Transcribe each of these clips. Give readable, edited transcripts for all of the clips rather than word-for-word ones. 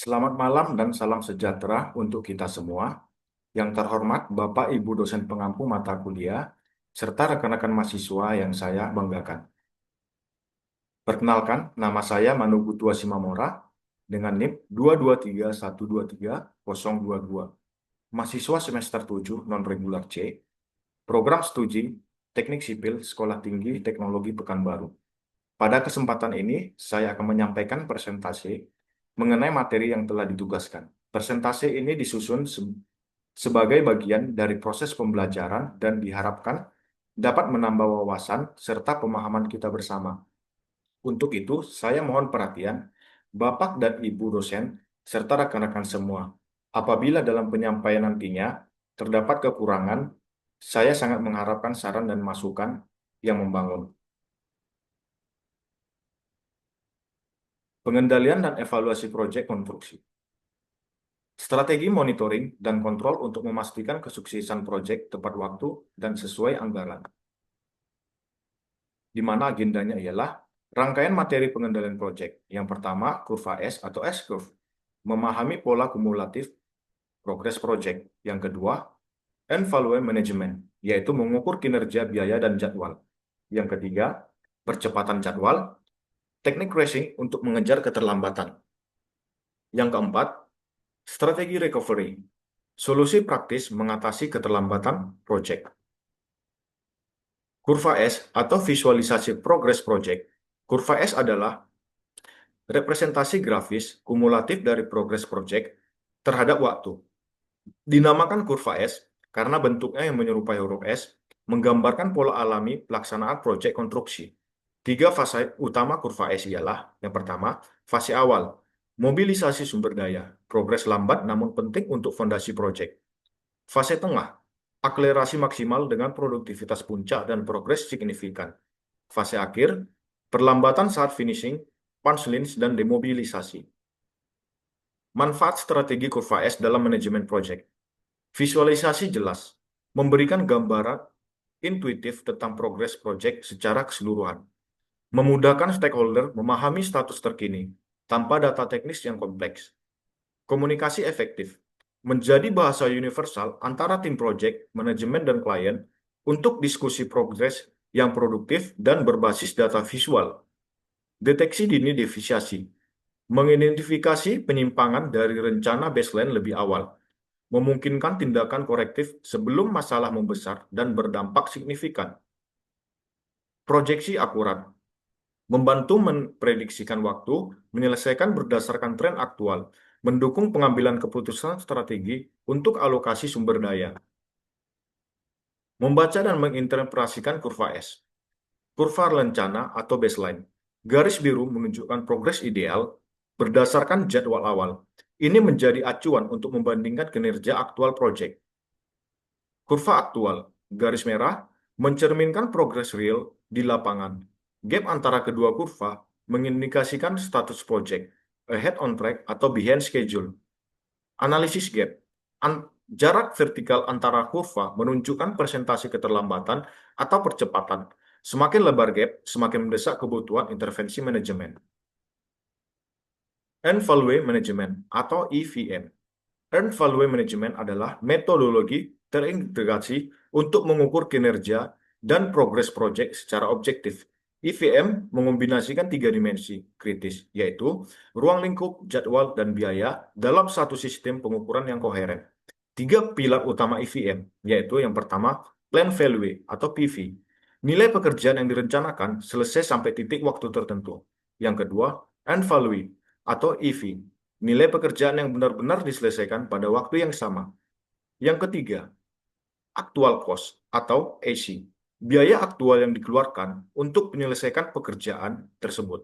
Selamat malam dan salam sejahtera untuk kita semua. Yang terhormat Bapak Ibu dosen pengampu mata kuliah, serta rekan-rekan mahasiswa yang saya banggakan. Perkenalkan, nama saya Manu Butua Simamora dengan NIM 223123022. Mahasiswa semester 7 non-regular C, Program Studi Teknik Sipil Sekolah Tinggi Teknologi Pekanbaru. Pada kesempatan ini, saya akan menyampaikan presentasi mengenai materi yang telah ditugaskan. Presentasi ini disusun sebagai bagian dari proses pembelajaran dan diharapkan dapat menambah wawasan serta pemahaman kita bersama. Untuk itu, saya mohon perhatian Bapak dan Ibu dosen serta rekan-rekan semua. Apabila dalam penyampaian nantinya terdapat kekurangan, saya sangat mengharapkan saran dan masukan yang membangun. Pengendalian dan evaluasi proyek konstruksi. Strategi monitoring dan kontrol untuk memastikan kesuksesan proyek tepat waktu dan sesuai anggaran. Di mana agendanya ialah rangkaian materi pengendalian proyek. Yang pertama, kurva S atau S-curve, memahami pola kumulatif progres proyek. Yang kedua, evaluation management, yaitu mengukur kinerja biaya dan jadwal. Yang ketiga, percepatan jadwal, teknik racing untuk mengejar keterlambatan. Yang keempat, strategi recovery, solusi praktis mengatasi keterlambatan proyek. Kurva S atau visualisasi progress project. Kurva S adalah representasi grafis kumulatif dari progress project terhadap waktu. Dinamakan kurva S karena bentuknya yang menyerupai huruf S menggambarkan pola alami pelaksanaan proyek konstruksi. Tiga fase utama kurva S ialah, yang pertama, fase awal, mobilisasi sumber daya, progres lambat namun penting untuk fondasi proyek. Fase tengah, akselerasi maksimal dengan produktivitas puncak dan progres signifikan. Fase akhir, perlambatan saat finishing, punch lines, dan demobilisasi. Manfaat strategi kurva S dalam manajemen proyek. Visualisasi jelas, memberikan gambaran intuitif tentang progres proyek secara keseluruhan. Memudahkan stakeholder memahami status terkini tanpa data teknis yang kompleks. Komunikasi efektif, menjadi bahasa universal antara tim proyek, manajemen, dan klien untuk diskusi progres yang produktif dan berbasis data visual. Deteksi dini deviasi, mengidentifikasi penyimpangan dari rencana baseline lebih awal, memungkinkan tindakan korektif sebelum masalah membesar dan berdampak signifikan. Proyeksi akurat, membantu memprediksikan waktu, menyelesaikan berdasarkan tren aktual, mendukung pengambilan keputusan strategi untuk alokasi sumber daya. Membaca dan menginterpretasikan kurva S. Kurva rencana atau baseline. Garis biru menunjukkan progres ideal berdasarkan jadwal awal. Ini menjadi acuan untuk membandingkan kinerja aktual proyek. Kurva aktual, garis merah, mencerminkan progres real di lapangan. Gap antara kedua kurva mengindikasikan status proyek, ahead on track atau behind schedule. Analisis gap, jarak vertikal antara kurva menunjukkan persentase keterlambatan atau percepatan. Semakin lebar gap, semakin mendesak kebutuhan intervensi manajemen. Earned Value Management atau EVM. Earned Value Management adalah metodologi terintegrasi untuk mengukur kinerja dan progres proyek secara objektif. EVM mengombinasikan tiga dimensi kritis, yaitu ruang lingkup, jadwal, dan biaya dalam satu sistem pengukuran yang koheren. Tiga pilar utama EVM, yaitu yang pertama, Plan Value atau PV. Nilai pekerjaan yang direncanakan selesai sampai titik waktu tertentu. Yang kedua, End Value atau EV. Nilai pekerjaan yang benar-benar diselesaikan pada waktu yang sama. Yang ketiga, Actual Cost atau AC. Biaya aktual yang dikeluarkan untuk menyelesaikan pekerjaan tersebut.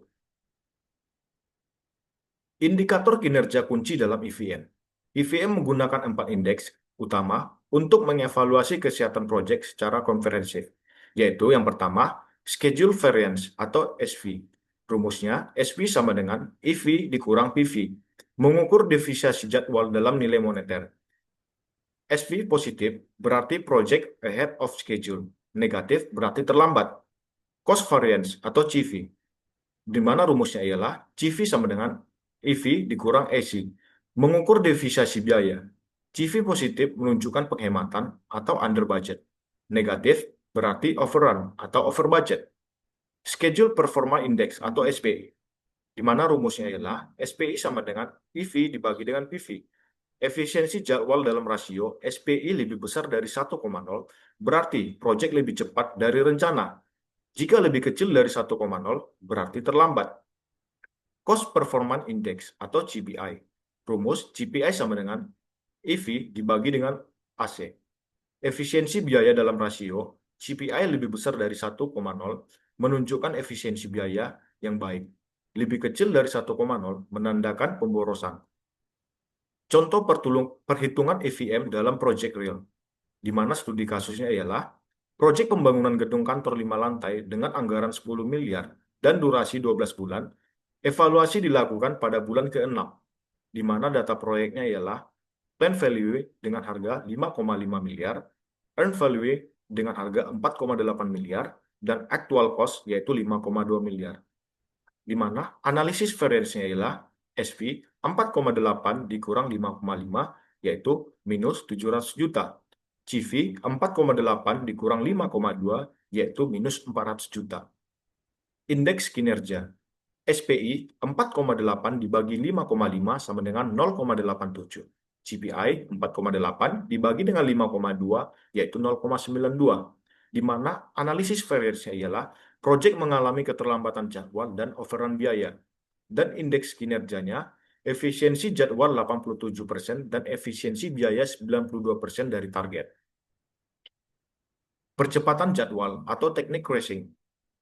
Indikator kinerja kunci dalam EVM. EVM menggunakan 4 indeks utama untuk mengevaluasi kesehatan proyek secara komprehensif, yaitu yang pertama, Schedule Variance atau SV. Rumusnya, SV sama dengan EV dikurang PV, mengukur deviasi jadwal dalam nilai moneter. SV positif berarti project ahead of schedule, negatif berarti terlambat. Cost Variance atau CV, di mana rumusnya ialah CV sama dengan EV dikurang AC. Mengukur devisasi biaya. CV positif menunjukkan penghematan atau under budget. Negatif berarti overrun atau over budget. Schedule Performa Index atau SPI, di mana rumusnya ialah SPI sama dengan EV dibagi dengan PV. Efisiensi jadwal dalam rasio SPI lebih besar dari 1,0, berarti proyek lebih cepat dari rencana. Jika lebih kecil dari 1,0, berarti terlambat. Cost Performance Index atau CPI. Rumus CPI sama dengan EV dibagi dengan AC. Efisiensi biaya dalam rasio CPI lebih besar dari 1,0 menunjukkan efisiensi biaya yang baik. Lebih kecil dari 1,0 menandakan pemborosan. Contoh perhitungan EVM dalam proyek real, di mana studi kasusnya ialah proyek pembangunan gedung kantor 5 lantai dengan anggaran 10 miliar dan durasi 12 bulan. Evaluasi dilakukan pada bulan ke-6, di mana data proyeknya ialah plan value dengan harga 5,5 miliar, earn value dengan harga 4,8 miliar, dan actual cost yaitu 5,2 miliar. Di mana analisis variance-nya ialah SV 4,8 dikurang 5,5 yaitu minus 700 juta. CV 4,8 dikurang 5,2 yaitu minus 400 juta. Indeks kinerja. SPI 4,8 dibagi 5,5 sama dengan 0,87. CPI 4,8 dibagi dengan 5,2 yaitu 0,92. Di mana analisis variance ialah proyek mengalami keterlambatan jadwal dan overrun biaya. Dan indeks kinerjanya efisiensi jadwal 87% dan efisiensi biaya 92% dari target. Percepatan jadwal atau teknik crashing.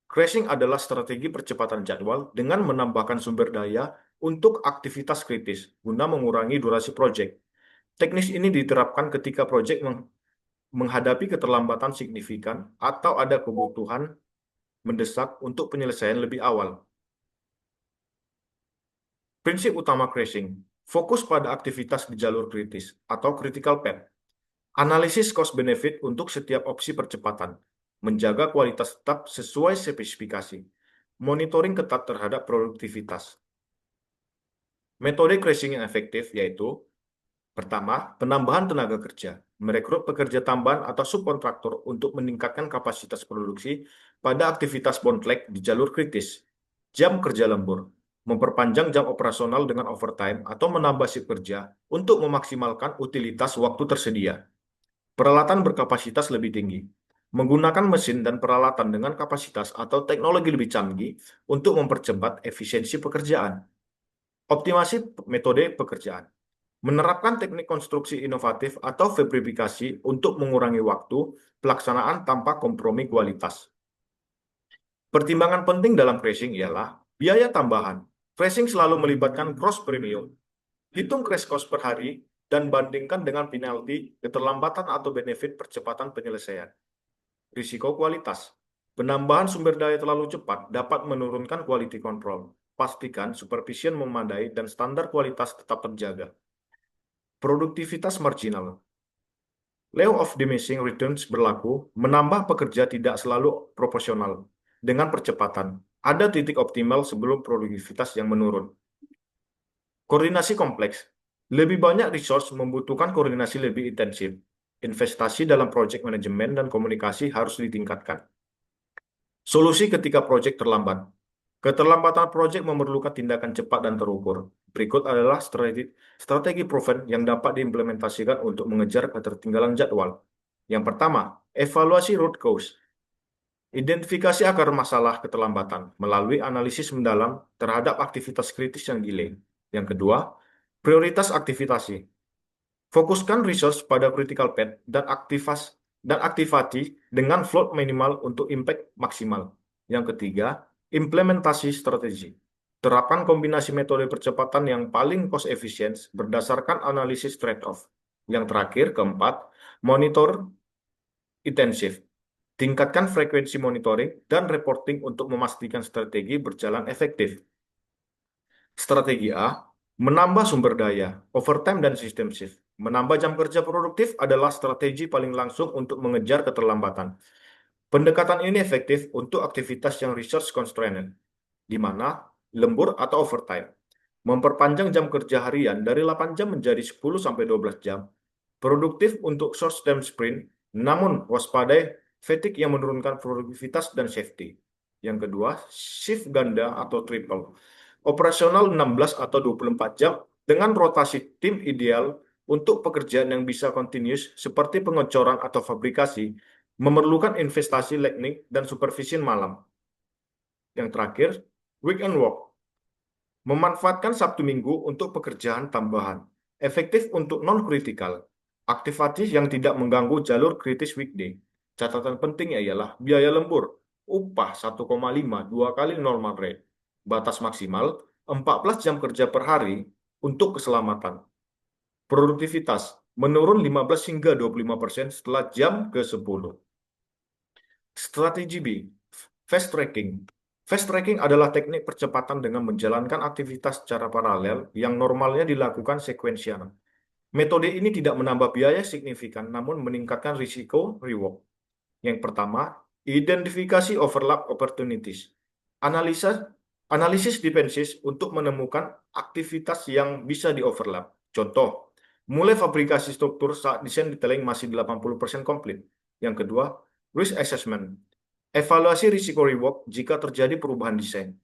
Crashing adalah strategi percepatan jadwal dengan menambahkan sumber daya untuk aktivitas kritis guna mengurangi durasi proyek. Teknis ini diterapkan ketika proyek menghadapi keterlambatan signifikan atau ada kebutuhan mendesak untuk penyelesaian lebih awal. Prinsip utama crashing, fokus pada aktivitas di jalur kritis atau critical path. Analisis cost-benefit untuk setiap opsi percepatan. Menjaga kualitas tetap sesuai spesifikasi. Monitoring ketat terhadap produktivitas. Metode crashing yang efektif yaitu pertama, penambahan tenaga kerja. Merekrut pekerja tambahan atau subkontraktor untuk meningkatkan kapasitas produksi pada aktivitas bottleneck di jalur kritis. Jam kerja lembur. Memperpanjang jam operasional dengan overtime atau menambah shift kerja untuk memaksimalkan utilitas waktu tersedia. Peralatan berkapasitas lebih tinggi. Menggunakan mesin dan peralatan dengan kapasitas atau teknologi lebih canggih untuk mempercepat efisiensi pekerjaan. Optimasi metode pekerjaan. Menerapkan teknik konstruksi inovatif atau fabrikasi untuk mengurangi waktu pelaksanaan tanpa kompromi kualitas. Pertimbangan penting dalam crashing ialah biaya tambahan. Crashing selalu melibatkan cross premium. Hitung crash cost per hari dan bandingkan dengan penalti, keterlambatan atau benefit percepatan penyelesaian. Risiko kualitas. Penambahan sumber daya terlalu cepat dapat menurunkan quality control. Pastikan supervision memadai dan standar kualitas tetap terjaga. Produktivitas marginal. Law of diminishing returns berlaku, menambah pekerja tidak selalu proporsional. Dengan percepatan, ada titik optimal sebelum produktivitas yang menurun. Koordinasi kompleks. Lebih banyak resource membutuhkan koordinasi lebih intensif. Investasi dalam project manajemen dan komunikasi harus ditingkatkan. Solusi ketika proyek terlambat. Keterlambatan proyek memerlukan tindakan cepat dan terukur. Berikut adalah strategi proven yang dapat diimplementasikan untuk mengejar ketertinggalan jadwal. Yang pertama, evaluasi root cause. Identifikasi akar masalah keterlambatan melalui analisis mendalam terhadap aktivitas kritis yang delay. Yang kedua, prioritas aktivasi. Fokuskan resource pada critical path dan aktivasi dengan float minimal untuk impact maksimal. Yang ketiga, implementasi strategi. Terapkan kombinasi metode percepatan yang paling cost efficient berdasarkan analisis trade-off. Yang terakhir, keempat, monitor intensif. Tingkatkan frekuensi monitoring dan reporting untuk memastikan strategi berjalan efektif. Strategi A, menambah sumber daya, overtime dan sistem shift. Menambah jam kerja produktif adalah strategi paling langsung untuk mengejar keterlambatan. Pendekatan ini efektif untuk aktivitas yang resource constrained, di mana lembur atau overtime. memperpanjang jam kerja harian dari 8 jam menjadi 10-12 jam, produktif untuk short-term sprint, namun waspadai fatigue yang menurunkan produktivitas dan safety. Yang kedua, shift ganda atau triple. Operasional 16 atau 24 jam dengan rotasi tim ideal untuk pekerjaan yang bisa continuous seperti pengecoran atau fabrikasi, memerlukan investasi lightning dan supervision malam. Yang terakhir, weekend work. Memanfaatkan Sabtu Minggu untuk pekerjaan tambahan. Efektif untuk non-kritikal. Aktivitas yang tidak mengganggu jalur kritis weekday. Catatan pentingnya ialah biaya lembur. Upah 1,5 dua kali normal rate. Batas maksimal 14 jam kerja per hari untuk keselamatan. Produktivitas menurun 15 hingga 25% setelah jam ke-10. Strategi B, fast tracking. Fast tracking adalah teknik percepatan dengan menjalankan aktivitas secara paralel yang normalnya dilakukan sekuensial. Metode ini tidak menambah biaya signifikan, namun meningkatkan risiko reward. Yang pertama, identifikasi overlap opportunities. Analisis defensis untuk menemukan aktivitas yang bisa di-overlap. Contoh, mulai fabrikasi struktur saat desain detailing masih 80% komplit. Yang kedua, risk assessment. Evaluasi risiko reward jika terjadi perubahan desain.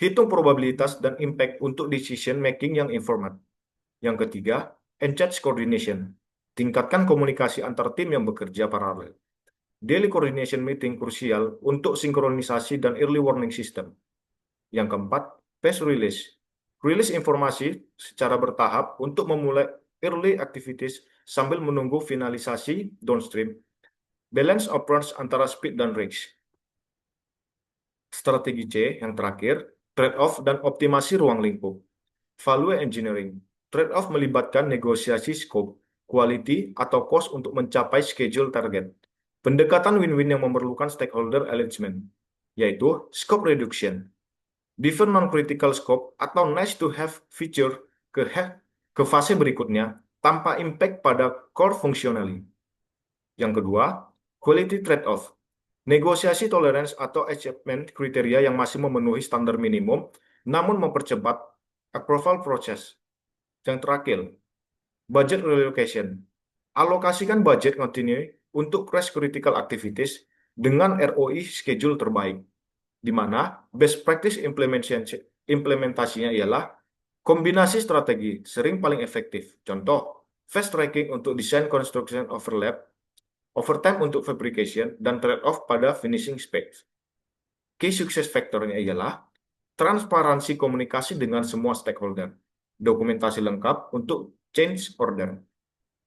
Hitung probabilitas dan impact untuk decision making yang informed. Yang ketiga, engage coordination. Tingkatkan komunikasi antar tim yang bekerja paralel. Daily coordination meeting krusial untuk sinkronisasi dan early warning system. Yang keempat, phase release. Rilis informasi secara bertahap untuk memulai early activities sambil menunggu finalisasi downstream. Balance approach antara speed dan risk. Strategi C yang terakhir, trade-off dan optimasi ruang lingkup. Value engineering. Trade-off melibatkan negosiasi scope, quality, atau cost untuk mencapai schedule target. Pendekatan win-win yang memerlukan stakeholder alignment, yaitu scope reduction. Defer non-critical scope atau nice-to-have feature ke fase berikutnya tanpa impact pada core functionality. Yang kedua, quality trade-off. Negosiasi tolerance atau achievement kriteria yang masih memenuhi standar minimum, namun mempercepat approval process. Yang terakhir, budget reallocation. Alokasikan budget continue untuk crash critical activities dengan ROI schedule terbaik, di mana best practice implementasinya ialah kombinasi strategi sering paling efektif. Contoh, fast tracking untuk design construction overlap, overtime untuk fabrication, dan trade-off pada finishing specs. Key success factor-nya ialah transparansi komunikasi dengan semua stakeholder, dokumentasi lengkap untuk change order,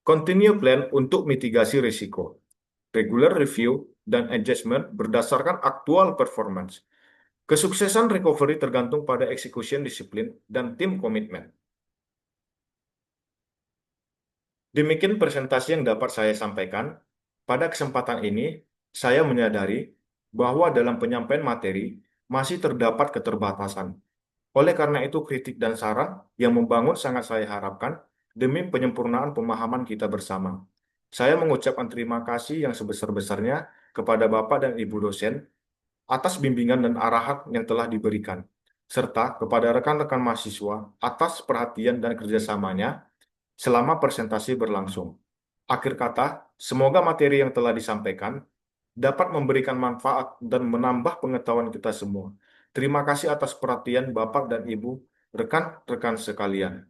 continue plan untuk mitigasi risiko, regular review dan adjustment berdasarkan aktual performance. Kesuksesan recovery tergantung pada execution disiplin dan tim komitmen. Demikian presentasi yang dapat saya sampaikan. Pada kesempatan ini, saya menyadari bahwa dalam penyampaian materi masih terdapat keterbatasan. Oleh karena itu, kritik dan saran yang membangun sangat saya harapkan demi penyempurnaan pemahaman kita bersama. Saya mengucapkan terima kasih yang sebesar-besarnya kepada Bapak dan Ibu dosen atas bimbingan dan arahan yang telah diberikan, serta kepada rekan-rekan mahasiswa atas perhatian dan kerjasamanya selama presentasi berlangsung. Akhir kata, semoga materi yang telah disampaikan dapat memberikan manfaat dan menambah pengetahuan kita semua. Terima kasih atas perhatian Bapak dan Ibu, rekan-rekan sekalian.